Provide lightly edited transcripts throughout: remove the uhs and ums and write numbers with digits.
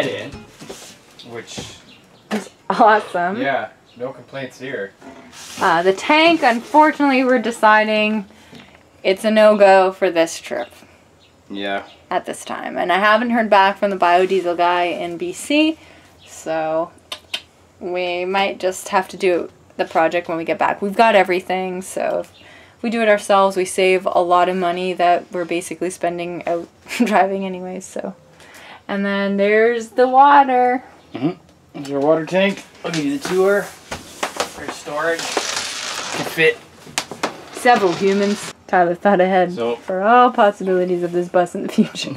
in, which is awesome. Yeah, no complaints here. The tank, unfortunately, we're deciding it's a no-go for this trip. Yeah. At this time. And I haven't heard back from the biodiesel guy in BC, so we might just have to do the project when we get back. We've got everything, so if we do it ourselves, we save a lot of money that we're basically spending out driving anyways, so. And then there's the water. There's our water tank. I'll give you the tour. For storage. Can fit several humans. Tyler thought ahead for all possibilities of this bus in the future.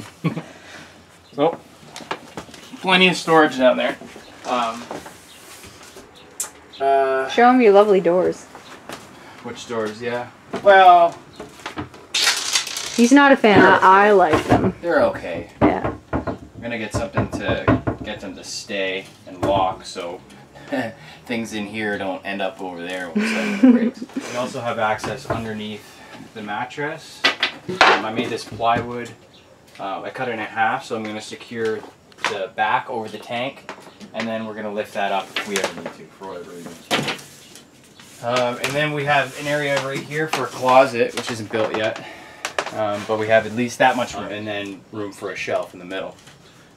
So, plenty of storage down there. Show him your lovely doors. Which doors? Yeah. Well, he's not a fan. I like them. They're okay. Yeah. I'm gonna get something to get them to stay and lock, so things in here don't end up over there when something breaks. We also have access underneath the mattress. I made this plywood. I cut it in half, so I'm going to secure the back over the tank, and then we're going to lift that up if we ever need to, for whatever reason. And then we have an area right here for a closet, which isn't built yet, but we have at least that much room, and then room for a shelf in the middle.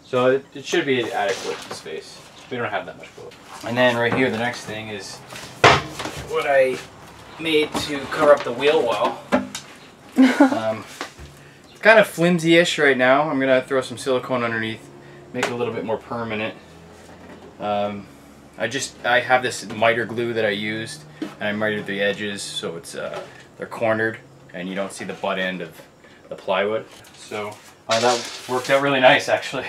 So it should be adequate space. We don't have that much room. And then right here, the next thing is what I made to cover up the wheel well. It's kind of flimsy-ish right now. I'm gonna throw some silicone underneath, make it a little bit more permanent. I have this miter glue that I used, and I mitered the edges so it's they're cornered and you don't see the butt end of the plywood. So that worked out really nice, actually.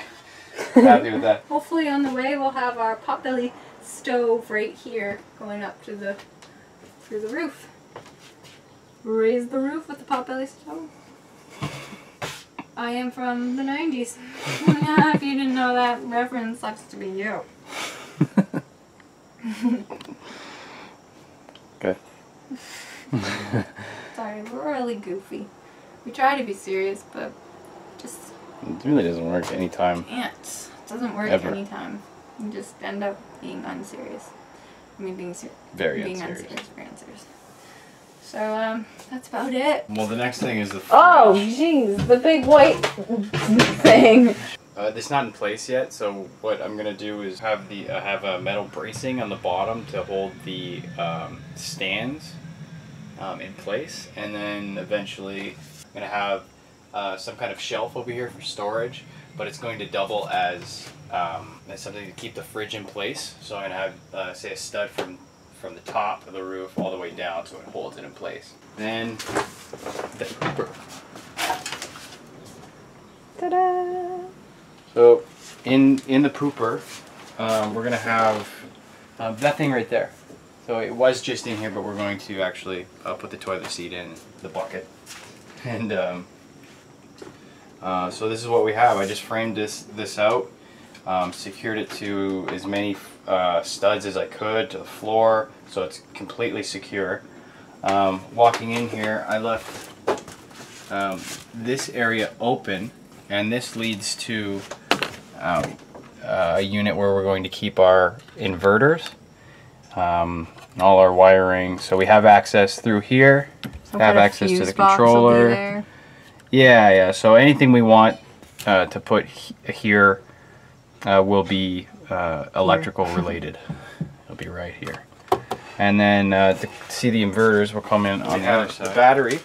Happy with that. Hopefully on the way we'll have our potbelly stove right here going up to the through the roof. Raise the roof with the potbelly stove. I am from the 90s. If you didn't know that reference, sucks to be you. Okay. Sorry, we're really goofy. We try to be serious, but just... It really doesn't work anytime. Can't. It doesn't work anytime. You just end up being unserious. I mean, being very unserious. Very unserious. So, that's about it. Well, the next thing is the fridge. Oh, jeez, the big white thing. It's not in place yet, so what I'm gonna do is have a metal bracing on the bottom to hold the stands in place, and then eventually I'm gonna have some kind of shelf over here for storage, but it's going to double as something to keep the fridge in place. So I'm gonna have say a stud from the top of the roof all the way down so it holds it in place. Then the pooper. Ta-da! So in the pooper, we're gonna have that thing right there. So it was just in here, but we're going to actually put the toilet seat in the bucket. And so this is what we have. I just framed this out, secured it to as many studs as I could to the floor, so it's completely secure. Walking in here, I left this area open, and this leads to a unit where we're going to keep our inverters, all our wiring. So we have access through here, have access to the controller. Yeah, so anything we want to put here will be electrical related. It'll be right here. And then to see the inverters, we'll come in on the other side. The battery,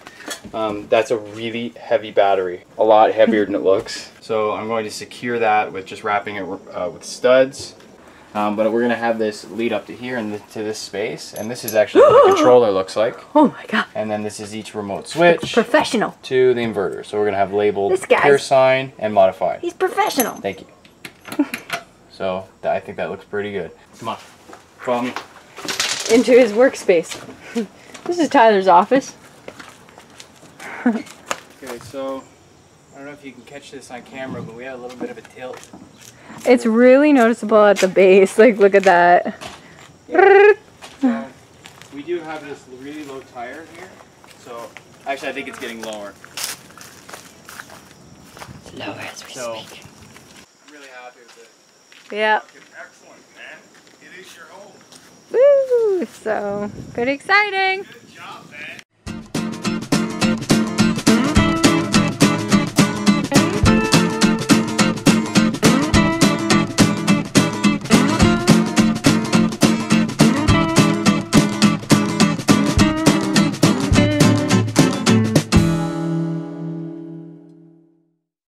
that's a really heavy battery, a lot heavier than it looks. So I'm going to secure that with just wrapping it with studs. But we're going to have this lead up to here and to this space. And this is actually what the controller looks like. Oh my god. And then this is each remote switch. It's professional. To the inverter. So we're going to have labeled pure sign and modified. He's professional. Thank you. So I think that looks pretty good. Come on. Follow me. Into his workspace. This is Tyler's office. Okay, so I don't know if you can catch this on camera, but we had a little bit of a tilt. It's really noticeable at the base. Like, look at that. Yeah. So we do have this really low tire here. So actually, I think it's getting lower. It's lower as we speak. I'm really happy with it. Yeah. Excellent, man. It is your home. Woo! So, pretty exciting.